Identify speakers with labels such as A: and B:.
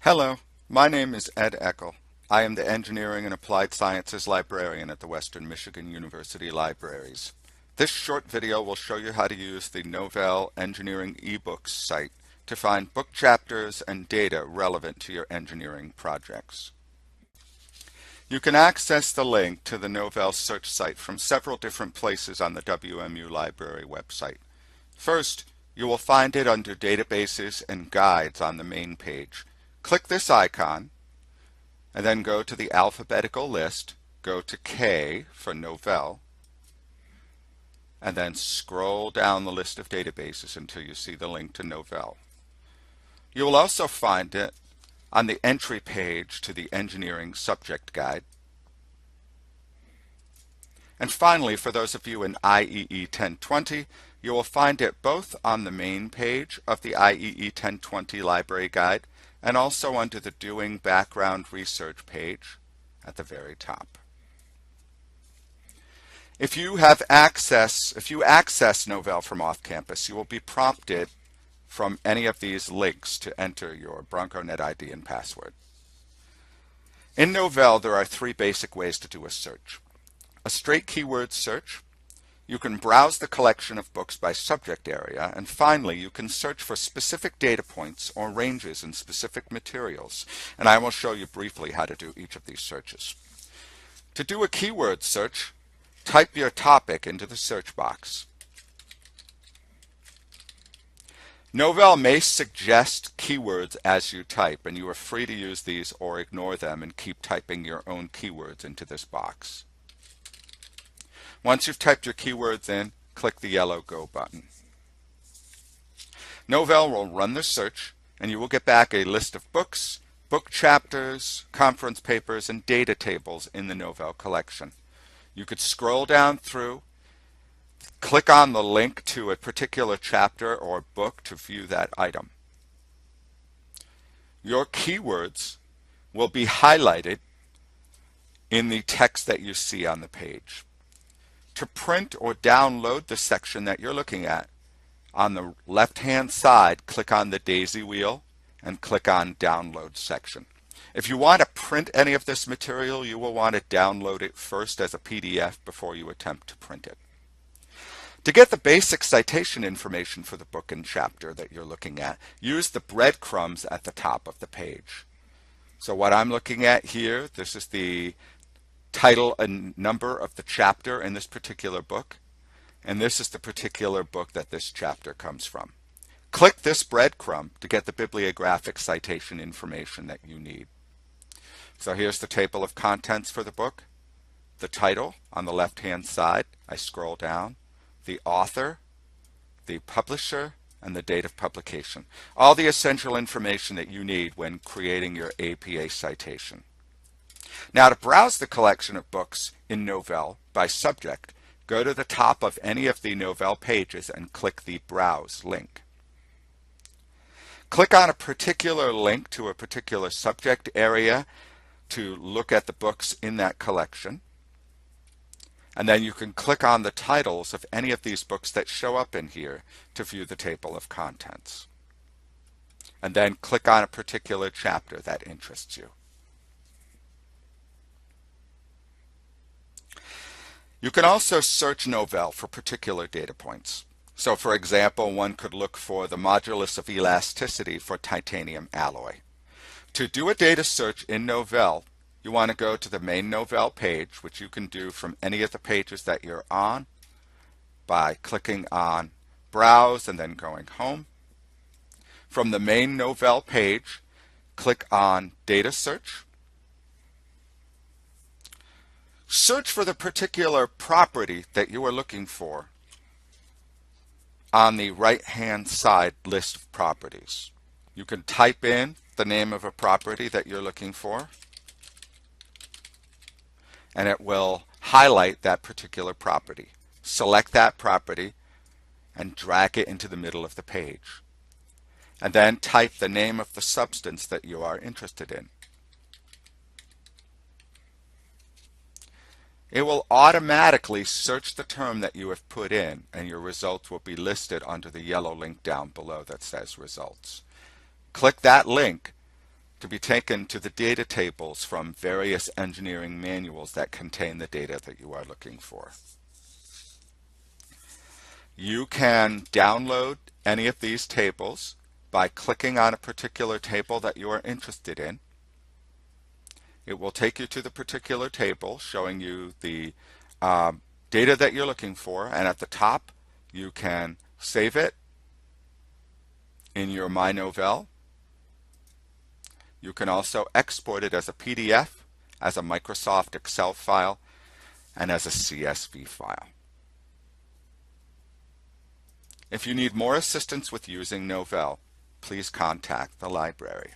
A: Hello, my name is Ed Eckel. I am the Engineering and Applied Sciences Librarian at the Western Michigan University Libraries. This short video will show you how to use the Knovel Engineering eBooks site to find book chapters and data relevant to your engineering projects. You can access the link to the Knovel search site from several different places on the WMU Library website. First, you will find it under Databases and Guides on the main page. Click this icon and then go to the alphabetical list, go to K for Knovel, and then scroll down the list of databases until you see the link to Knovel. You will also find it on the entry page to the Engineering Subject Guide. And finally, for those of you in IEE 1020, you will find it both on the main page of the IEE 1020 Library Guide and also under the Doing Background Research page at the very top. If you access Knovel from off-campus, you will be prompted from any of these links to enter your BroncoNet ID and password. In Knovel, there are three basic ways to do a search. A straight keyword search. You can browse the collection of books by subject area, and finally you can search for specific data points or ranges in specific materials, and I will show you briefly how to do each of these searches. To do a keyword search, type your topic into the search box. Knovel may suggest keywords as you type, and you are free to use these or ignore them and keep typing your own keywords into this box. Once you've typed your keywords in, click the yellow Go button. Knovel will run the search, and you will get back a list of books, book chapters, conference papers, and data tables in the Knovel collection. You could scroll down through, click on the link to a particular chapter or book to view that item. Your keywords will be highlighted in the text that you see on the page. To print or download the section that you're looking at, on the left-hand side, click on the daisy wheel and click on Download section. If you want to print any of this material, you will want to download it first as a PDF before you attempt to print it. To get the basic citation information for the book and chapter that you're looking at, use the breadcrumbs at the top of the page. So what I'm looking at here, this is the title and number of the chapter in this particular book, and this is the particular book that this chapter comes from. Click this breadcrumb to get the bibliographic citation information that you need. So here's the table of contents for the book, the title on the left-hand side. I scroll down, the author, the publisher, and the date of publication. All the essential information that you need when creating your APA citation. Now, to browse the collection of books in Knovel by subject, go to the top of any of the Knovel pages and click the Browse link. Click on a particular link to a particular subject area to look at the books in that collection. And then you can click on the titles of any of these books that show up in here to view the table of contents. And then click on a particular chapter that interests you. You can also search Knovel for particular data points. So for example, one could look for the modulus of elasticity for titanium alloy. To do a data search in Knovel, you want to go to the main Knovel page, which you can do from any of the pages that you're on by clicking on Browse and then going Home. From the main Knovel page, click on Data Search. Search for the particular property that you are looking for on the right-hand side list of properties. You can type in the name of a property that you're looking for, and it will highlight that particular property. Select that property and drag it into the middle of the page. And then type the name of the substance that you are interested in. It will automatically search the term that you have put in, and your results will be listed under the yellow link down below that says Results. Click that link to be taken to the data tables from various engineering manuals that contain the data that you are looking for. You can download any of these tables by clicking on a particular table that you are interested in. It will take you to the particular table showing you the data that you're looking for, and at the top you can save it in your Knovel. You can also export it as a PDF, as a Microsoft Excel file, and as a CSV file. If you need more assistance with using Knovel, please contact the library.